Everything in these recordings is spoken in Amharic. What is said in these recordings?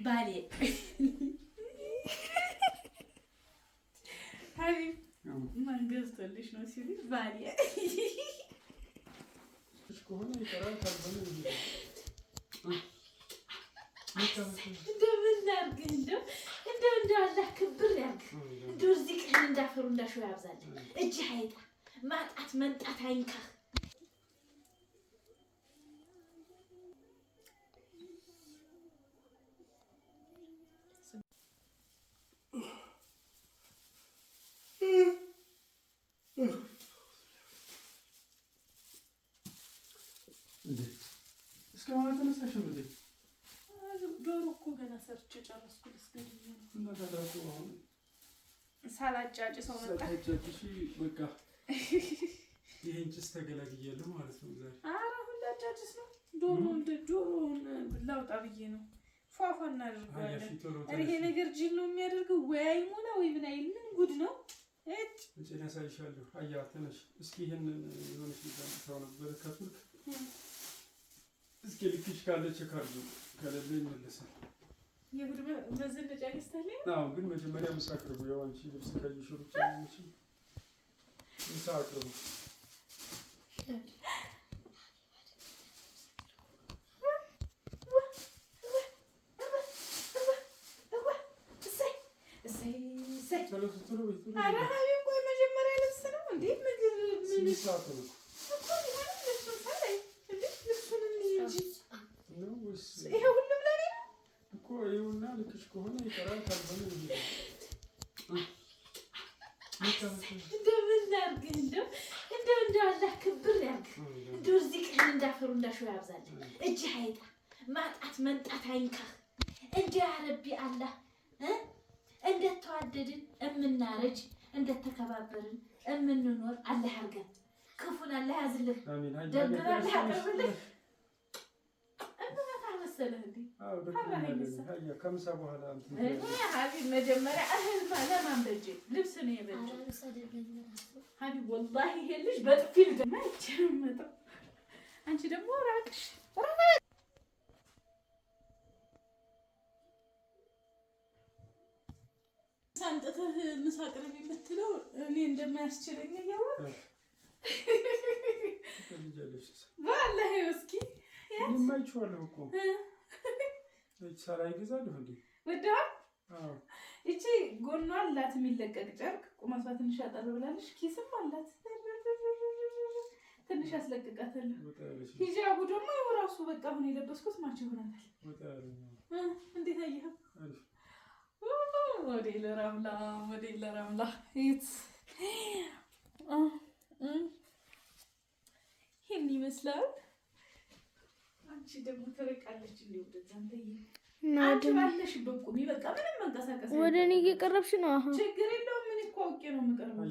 بالي هاي ما قصت ليش نسيت بالي ايش كهونه يقرأ كلبنا እንደው ምን ላድርግ እንደው አላህ ክብር ያድርግ እንደው ዚክህን እንዳፈሩ እንዳሸው ያብዛልህ እጅህ አይጣ ማጣት መንጣት አይንካህ እስካሁን አልተነሳሽም እንዴ? ዶሮ እኮ ገና ሰርቼ ጨረስኩ። ልስገድኝ ነው እና ታዲያ አሁን ሳላጫጭ ሰው መጣ። ሳላጫጭ በቃ ይሄን ጭስ ተገላግያለሁ ማለት ነው ዛሬ። ኧረ አሁን ላጫጭስ ነው። ዶሮውን ላውጣ ብዬ ነው። ፏፏ እናደርገዋለን። ይሄ ነገር ጅል ነው የሚያደርገው። ወይ አይሞላ ወይ ምን አይል ምን ጉድ ነው? እንጭ ያሳይሻለሁ። አያ ተነሽ እስኪ ይሄንን የሆነች ሰው ነበር ከቱርክ እስኪ ልክሽ ካለ ቸካርዱ ከሌለ ይመለሳል። የጉድ በዘነጫ ገዝተልኝ? አዎ፣ ግን መጀመሪያ ምሳ አቅርቡ። ያው አንቺ ልብስ ከይሽሩ እንጂ ምሳ አቅርቡ። መጀመሪያ ልብስ ነው እንዴ? ምግብ ምን ሰዓት ነው? ይሄ ሁሉም ለኔ ነው እኮ። ይኸውና ልክሽ ከሆነ ይቀራል ካልሆነ ይሄ እንደው ምን ላድርግ እንደው አላህ ክብር ያድርግ እንደው ዚክህን እንዳፈሩ እንዳሸው ያብዛልህ እጅህ አይጣ ማጣት መንጣት አይንካህ እንደ ያ ረቢ አላህ እንደተዋደድን እምናረጅ እንደተከባበርን እምንኖር አላህ ያርገን። ክፉን አላህ ያዝልህ። አሜን። ደግን አላህ ያቅርብልህ። መሰለህ እንዴ? አዎ ደግ ከምሳ በኋላ ሀቢብ መጀመሪያ እህል ለማን በጀ ልብስ ነው የበጀው ሀቢብ። ወላሂ ይሄ ልጅ በጥፊ ልገማ ይችላል። አንቺ ደግሞ ራቅሽ ሳንጥተህ ምሳ ቅርብ የምትለው እኔ እንደማያስችለኝ እያወቅህ ዋላሂ እስኪ የማይችዋለሁ እኮ ሳላይ ይገዛለሁ እንዴ? ወደሃል? አዎ። እቺ ጎኗ አላት የሚለቀቅ ጨርቅ ቁመቷ ትንሽ አጠር ብላለች። ኪስም አላት ትንሽ አስለቅቃታለሁ። ሂጃቡ ደግሞ ያው ራሱ በቃ አሁን የለበስኩት ማች ይሆናል። እንዴት አየኸው? ወዴለ ረምላ ይት ይሄን ይመስላል። አንቺ ደግሞ ተረቃለች እንዴ? ወደዛ አንቺ ባለሽበት ቁሚ። በቃ ምንም መንቀሳቀስ ወደ እኔ እየቀረብሽ ነው። አሁን ችግር የለውም። ምን እኮ አውቄ ነው የምቀርበው።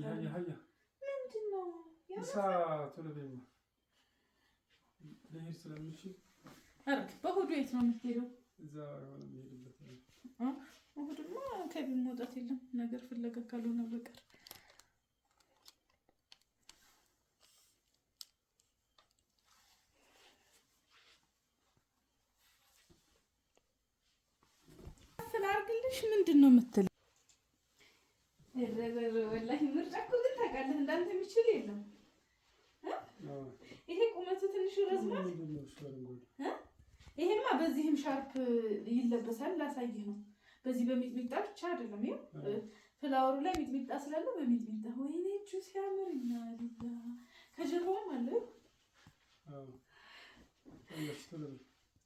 ምንድን ነው ቶሎቤማ ልሄድ ስለምችል በእሑዱ የት ነው የምትሄደው? እዛ የሆነ የምሄድበት እሑድማ ከቤት መውጣት የለም ነገር ፍለጋ ካልሆነ በቀር ፍላርግልሽ ምንድን ነው የምትለው? ወላሂ ምርጫ እኮ ግን ታውቃለህ እንዳንተ የሚችል የለም። ይሄ ቁመቱ ትንሽ ረዝሟል። ይሄማ በዚህም ሻርፕ ይለበሳል። ላሳይህ ነው። በዚህ በሚጥሚጣ ብቻ አይደለም። ይኸው ፍላወሩ ላይ ሚጥሚጣ ስላለ በሚጥሚጣ ወይኔ እጁ ሲያምር ይናል። ከጀርባውም አለ።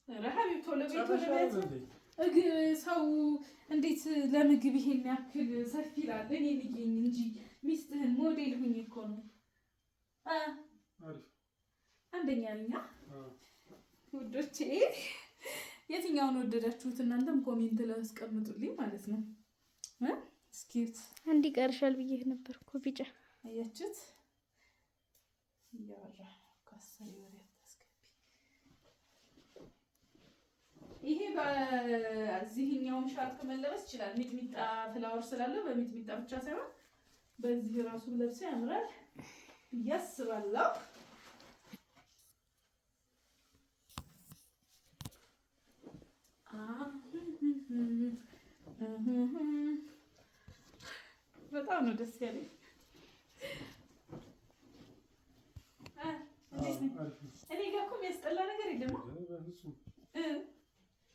ረሃብ ቶሎ ቤት ሰው እንዴት ለምግብ ይሄን ያክል ሰፊ ይላል? እኔ ልጅኝ እንጂ ሚስትህን ሞዴል ሁኝ እኮ ነው። አንደኛ ነኝ ውዶቼ። የትኛውን ወደዳችሁት? እናንተም ኮሜንት ላይ አስቀምጡልኝ ማለት ነው። እስኪ አንድ ይቀርሻል ብዬ ነበር እኮ ቢጫ አያችሁት? ያወራ ካሰሪ ወሬ አታስገቢ። ይሄ በዚህኛው ሻርፕ መለበስ ይችላል። ሚጥሚጣ ፍላወር ስላለው በሚጥሚጣ ብቻ ሳይሆን በዚህ ራሱ ለብሰ ያምራል ያስባላው። በጣም ነው ደስ ያለኝ። እኔ ጋር እኮ የሚያስጠላ ነገር የለም።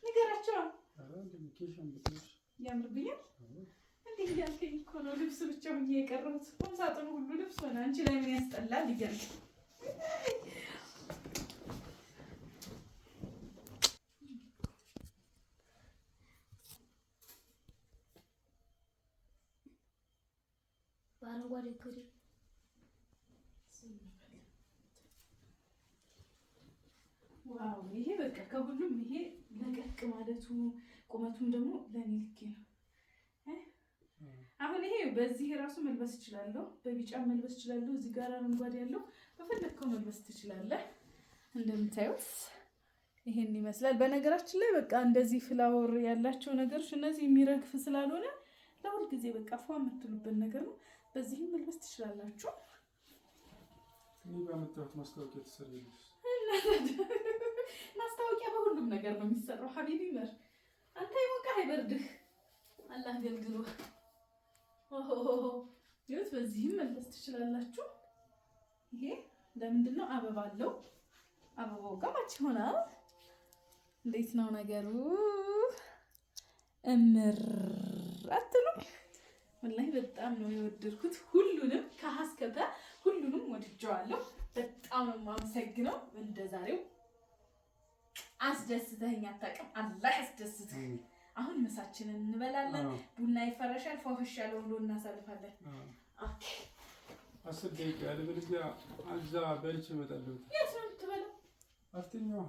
ንገራቸው። ያምርብኛል። እንዲህ እያልከኝ እኮ ነው ልብስ ብቻ ሆኜ የቀረሁት። ቁም ሳጥኑ ሁሉ ልብስ ሆነ። አንቺ ላይ ምን ያስጠላል እያልኩ በአረንጓዴ ኮሪ ዋው! ይሄ በቃ ከሁሉም ይሄ ለቀቅ ማለቱ ቁመቱም ደግሞ ለኔ ልክ ነው። አሁን ይሄ በዚህ ራሱ መልበስ እችላለሁ፣ በቢጫ መልበስ እችላለሁ። እዚህ ጋር አረንጓዴ ያለው በፈለግከው መልበስ ትችላለህ። እንደምታዩት ይሄን ይመስላል። በነገራችን ላይ በቃ እንደዚህ ፍላወር ያላቸው ነገሮች እነዚህ የሚረግፍ ስላልሆነ ለሁል ጊዜ በቃ ፏ የምትሉበት ነገር ነው። በዚህም መልበስ ትችላላችሁ። እኔ ባመጣሁት ማስታወቂያ ትሰሪያለሽ። ማስታወቂያ በሁሉም ነገር ነው የሚሰራው። ሀቢቢ መር አንተ ይሞቃህ አይበርድህ። አላህ ገልግሎ ይሁት። በዚህም መልበስ ትችላላችሁ። ይሄ ለምንድን ነው? አበባ አለው። አበባው ጋር ማች ይሆናል። እንዴት ነው ነገሩ? እምር አትሉም? ወላሂ በጣም ነው የወደድኩት። ሁሉንም ከሀስከበ ሁሉንም ወድጀዋለሁ። በጣም ነው የማመሰግነው። እንደዛሬው አስደስተኸኝ አታውቅም። አላህ ያስደስትህ። አሁን ምሳችንን እንበላለን። ቡና ይፈረሻል። ፏፈሽ ያለው ብሎ እናሳልፋለን። ኦኬ 10 ደቂቃ ያለበለዚያ እዛ በልቼ እመጣለሁ። የት ነው የምትበላው? አፍተኛው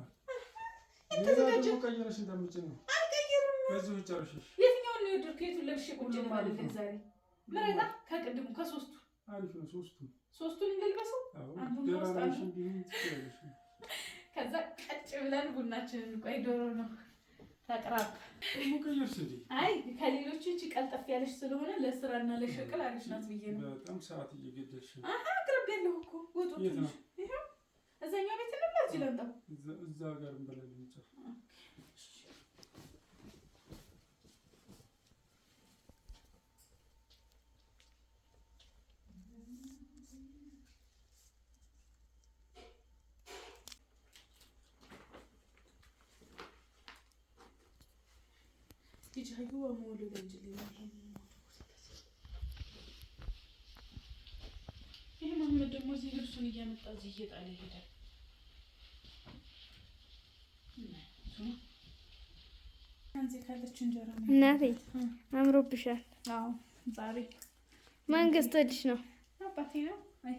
ተዘጋጀ። ቀየረሽ እንደምጭን ነው። አልቀየርም። በዚሁ ጨርሽሽ። የትኛውን ነው የወደድኩት? የቱን ለብሼ ቁጭ ማለት ነው ዛሬ? ምረጣ ከቅድሙ ከሶስቱ አሪፍ ነው። ሶስቱን እንገልበሰው። አንዱን ወስጣለሽ። ከዛ ቀጭ ብለን ቡናችንን ቆይ ዶሮ ነው ታቅራብ ሙቀየርሽ እንዴ? አይ ከሌሎቹ እቺ ቀልጠፍ ያለሽ ስለሆነ ለስራና ለሸቅል አለሽ ናት ብዬ ነው። በጣም ሰዓት እየገደልሽ ነው። አቅርብ ያለው እኮ ወጡ ትንሽ ይሄው እዛኛው ቤት ነው ማለት ይላልጣው እዛ ጋር እንበላለን። يجهيوا مولو لنجلي ይሄ መሀመድ ደግሞ እዚህ ልብሱን እያመጣ እዚህ እየጣለ ይሄዳል። አንዚ ካለች እንጀራ እናቴ አምሮብሻል። አዎ ዛሬ ማን ገዝቶልሽ ነው? አባቴ ነው። አይ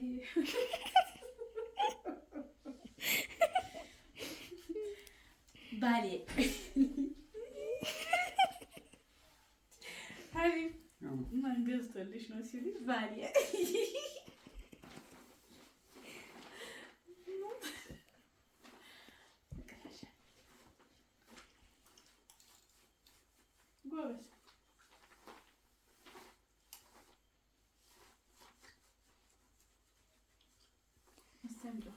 ባሌ ሀቢብ ማን ገዝቶልሽ ነው ሲል ባሌ ጎበዝ አስተምሮ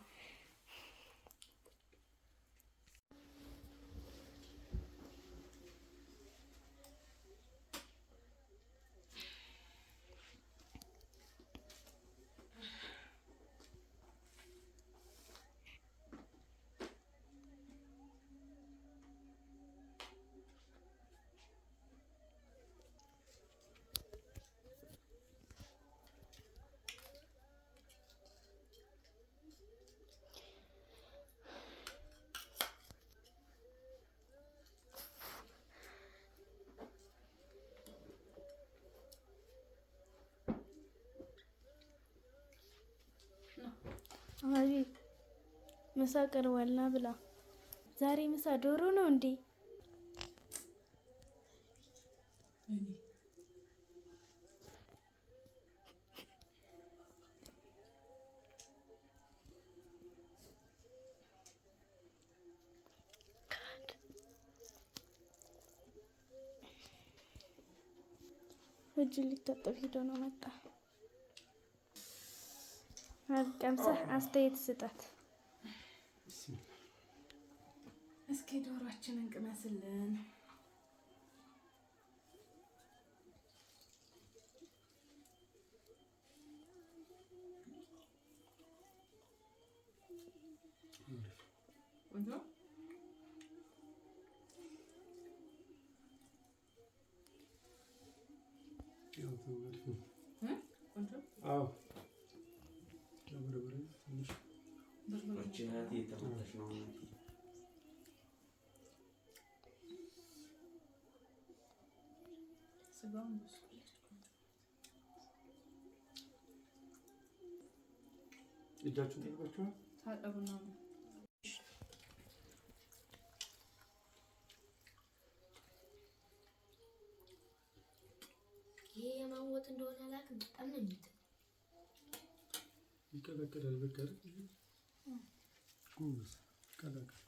አቤት ምሳ ቀርቧልና ብላ። ዛሬ ምሳ ዶሮ ነው እንዴ? እጅ ሊታጠብ ሄዶ ነው መጣ። ቀምሰህ አስተያየት ስጣት። እስኪ ዶሯችንን ቅመስልን። እጃችሁን ታጥባችኋል? ታጠቡና ይሄ የማወጥ እንደሆነ አላውቅም። በጣም ነው የሚጥል ይቀላቀላል። በቃ ጉስ ቀላቀል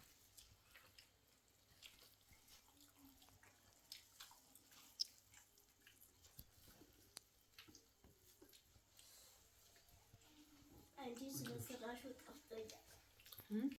አንቺ ስለሰራሽው ጠፍቶኛል።